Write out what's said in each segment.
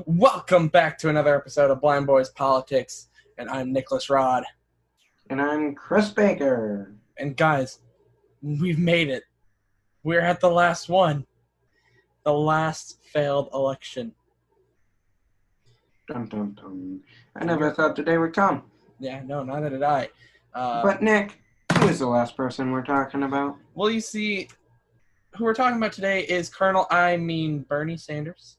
Welcome back to another episode of Blind Boys Politics, and I'm Nicholas Rod. And I'm Chris Baker. And guys, we've made it. We're at the last one. The last failed election. Dun, dun, dun. I never thought today would come. Yeah, no, neither did I. But Nick, who is the last person we're talking about? Well, you see, who we're talking about today is Bernie Sanders.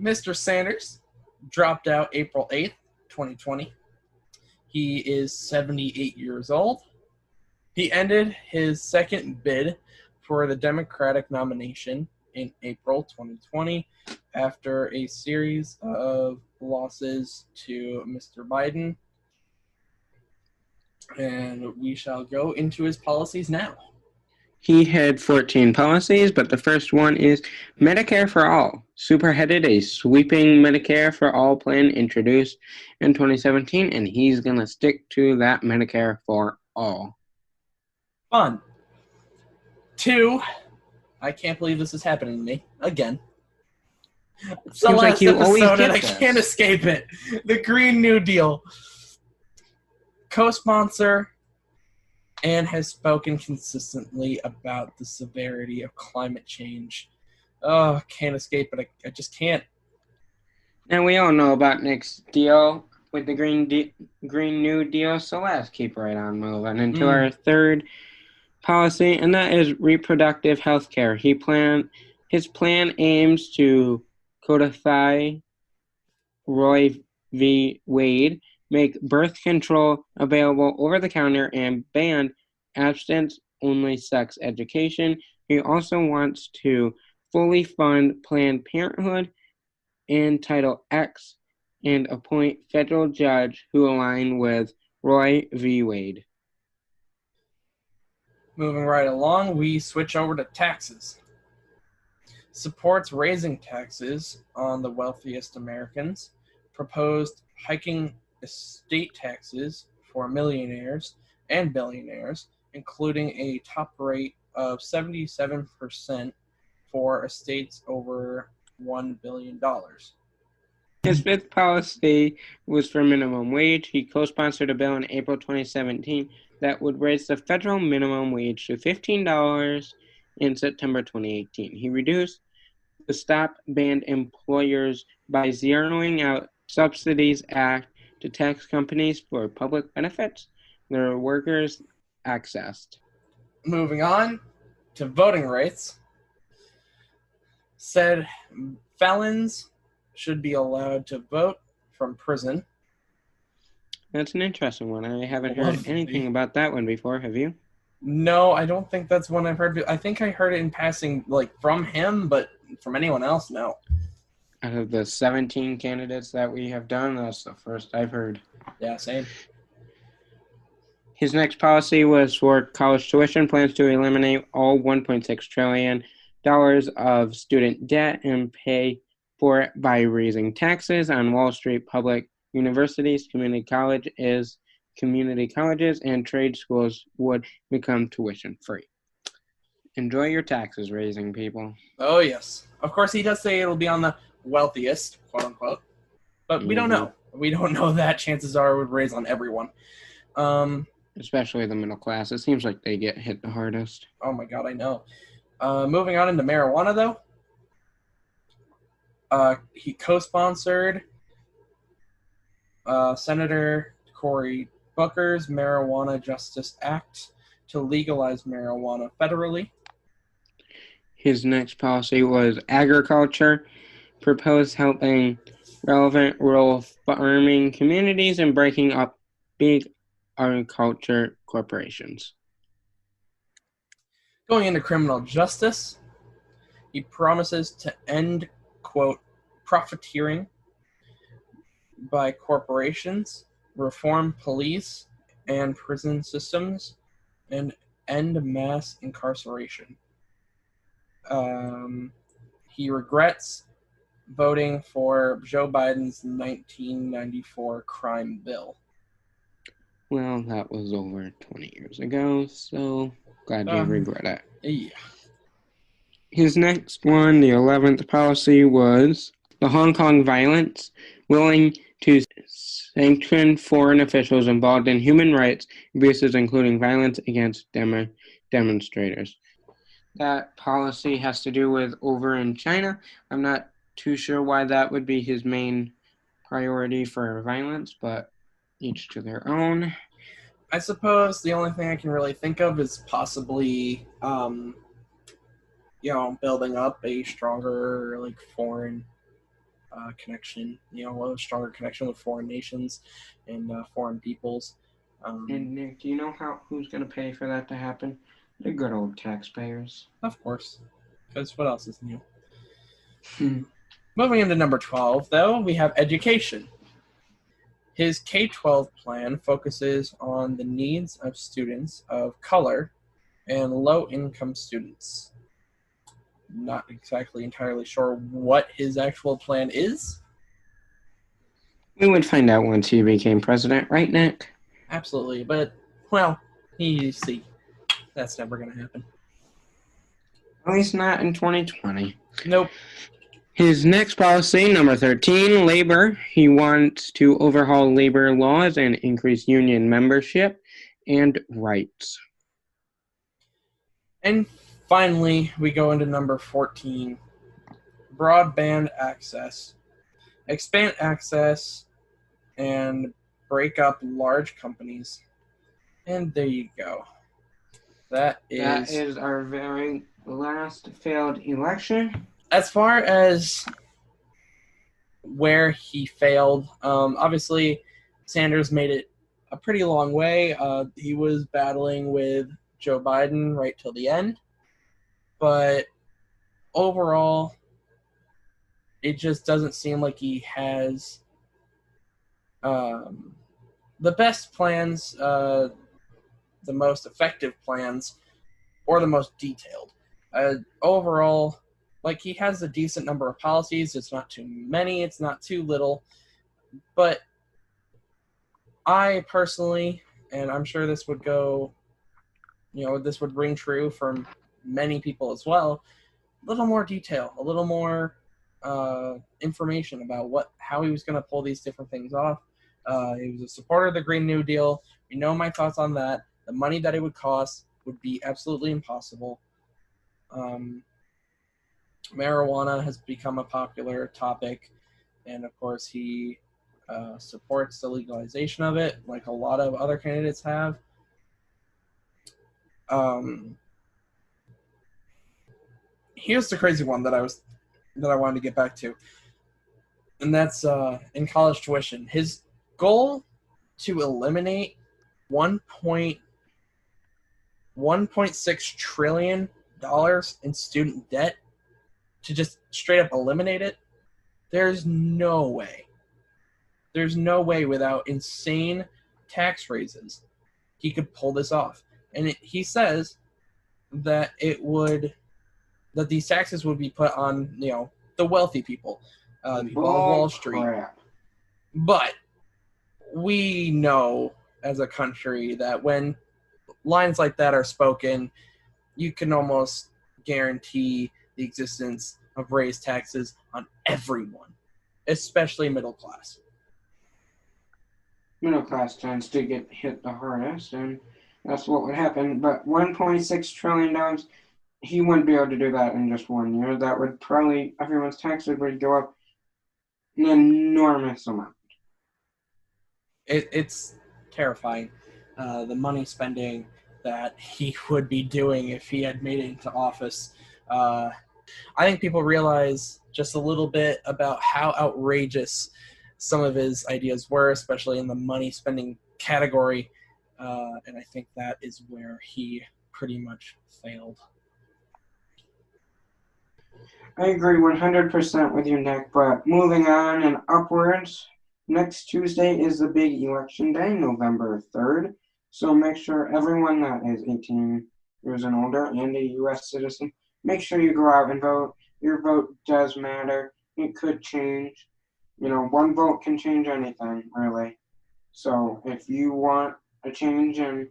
Mr. Sanders dropped out April 8th, 2020. He is 78 years old. He ended his second bid for the Democratic nomination in April 2020 after a series of losses to Mr. Biden. And we shall go into his policies now. He had 14 policies, but the first one is Medicare for All. Superheaded a sweeping Medicare for All plan introduced in 2017, and he's going to stick to that Medicare for All. Fun. 2, I can't believe this is happening to me again. It's the last episode, and I can't escape it. The Green New Deal. Co-sponsor and has spoken consistently about the severity of climate change. Oh, can't escape it. I just can't. And we all know about Nick's deal with the Green New Deal, so let's keep right on moving into our third policy, and that is reproductive health care. His plan aims to codify Roe v. Wade, make birth control available over the counter, and ban abstinence-only sex education. He also wants to fully fund Planned Parenthood and Title X and appoint federal judge who align with Roe v. Wade. Moving right along, we switch over to taxes. Supports raising taxes on the wealthiest Americans. Proposed hiking estate taxes for millionaires and billionaires, including a top rate of 77% for estates over $1 billion. His fifth policy was for minimum wage. He co-sponsored a bill in April 2017 that would raise the federal minimum wage to $15 in September 2018. He reduced the stop-banned employers by zeroing out Subsidies Act to tax companies for public benefits their workers accessed. Moving on to voting rights. Said felons should be allowed to vote from prison. That's an interesting one. I haven't heard anything about that one before. Have you? No, I don't think that's one I've heard. I think I heard it in passing, from him, but from anyone else, no. Out of the 17 candidates that we have done, that's the first I've heard. Yeah, same. His next policy was for college tuition, plans to eliminate all $1.6 trillion of student debt and pay for it by raising taxes on Wall Street public universities, community colleges, and trade schools would become tuition free. Enjoy your taxes raising, people. Oh, yes. Of course, he does say it'll be on the wealthiest, quote unquote, but we don't know. We don't know that. Chances are it would raise on everyone. Especially the middle class. It seems like they get hit the hardest. Oh my God, I know. Moving on into marijuana, though. He co-sponsored Senator Cory Booker's Marijuana Justice Act to legalize marijuana federally. His next policy was agriculture, proposed helping relevant rural farming communities and breaking up big agriculture corporations. Going into criminal justice, he promises to end, quote, profiteering by corporations, reform police and prison systems, and end mass incarceration. He regrets voting for Joe Biden's 1994 crime bill. Well, that was over 20 years ago, so glad you regret it. Yeah. His next one, the 11th policy, was the Hong Kong violence, willing to sanction foreign officials involved in human rights abuses, including violence against demonstrators. That policy has to do with over in China. I'm not too sure why that would be his main priority for violence, but each to their own. I suppose the only thing I can really think of is possibly, building up a stronger foreign connection. A stronger connection with foreign nations and foreign peoples. And Nick, do you know who's going to pay for that to happen? The good old taxpayers. Of course, because what else is new? Moving into number 12, though, we have education. His K-12 plan focuses on the needs of students of color and low-income students. Not exactly entirely sure what his actual plan is. We would find out once he became president, right, Nick? Absolutely, but, well, you see, that's never going to happen. At least not in 2020. Nope. His next policy, number 13, labor. He wants to overhaul labor laws and increase union membership and rights. And finally, we go into number 14, broadband access. Expand access and break up large companies. And there you go. That is our very last failed election. As far as where he failed, obviously Sanders made it a pretty long way. He was battling with Joe Biden right till the end. But overall, it just doesn't seem like he has the best plans, the most effective plans, or the most detailed. Overall, he has a decent number of policies. It's not too many. It's not too little. But I personally, and I'm sure this would go, this would ring true from many people as well, a little more detail, a little more information about how he was going to pull these different things off. He was a supporter of the Green New Deal. You know my thoughts on that. The money that it would cost would be absolutely impossible. Marijuana has become a popular topic, and of course he supports the legalization of it, like a lot of other candidates have. Here's the crazy one that I wanted to get back to, and that's in college tuition. His goal to eliminate $1.6 trillion in student debt, to just straight up eliminate it, there's no way. There's no way without insane tax raises he could pull this off. And he says that that these taxes would be put on, the wealthy people, people on Wall Street. Crap. But we know as a country that when lines like that are spoken, you can almost guarantee the existence of raised taxes on everyone, especially middle class. Middle class tends to get hit the hardest, and that's what would happen. But $1.6 trillion, he wouldn't be able to do that in just 1 year. That would probably, everyone's taxes would go up an enormous amount. It's terrifying, the money spending that he would be doing if he had made it into office. I think people realize just a little bit about how outrageous some of his ideas were, especially in the money spending category. And I think that is where he pretty much failed. I agree 100% with you, Nick, but moving on and upwards, next Tuesday is the big election day, November 3rd. So make sure everyone that is 18 years and older and a U.S. citizen, make sure you go out and vote. Your vote does matter. It could change. One vote can change anything, really. So if you want a change in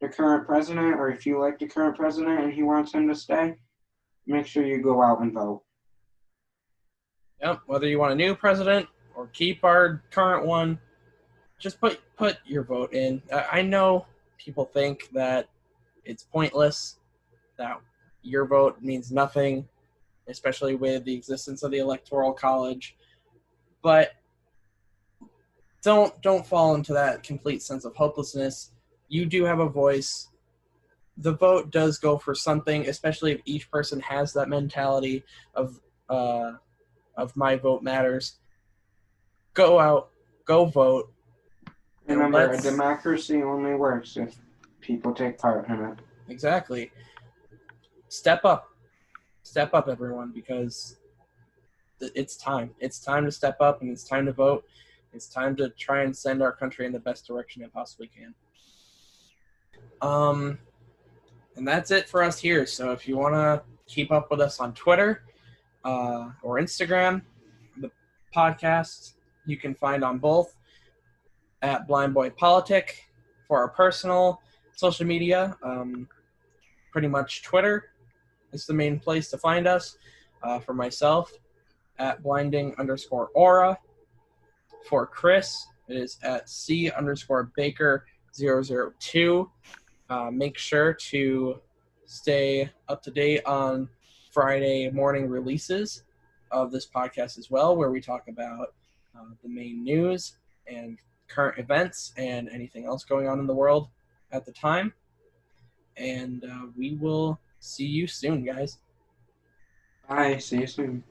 the current president, or if you like the current president and he wants him to stay, make sure you go out and vote. Yep, whether you want a new president or keep our current one, just put your vote in. I know people think that it's pointless, that your vote means nothing, especially with the existence of the Electoral College. But don't fall into that complete sense of hopelessness. You do have a voice. The vote does go for something, especially if each person has that mentality of my vote matters. Go out, go vote. Remember, a democracy only works if people take part in it. Exactly. Step up, everyone, because it's time. It's time to step up, and it's time to vote. It's time to try and send our country in the best direction it possibly can. And that's it for us here. So if you want to keep up with us on Twitter or Instagram, the podcast you can find on both at Blind Boy Politic. For our personal social media, pretty much Twitter is the main place to find us. For myself, at blinding_aura. For Chris, it is at C_Baker002. Make sure to stay up to date on Friday morning releases of this podcast as well, where we talk about the main news and current events and anything else going on in the world at the time. And we will see you soon, guys. Bye. See you soon.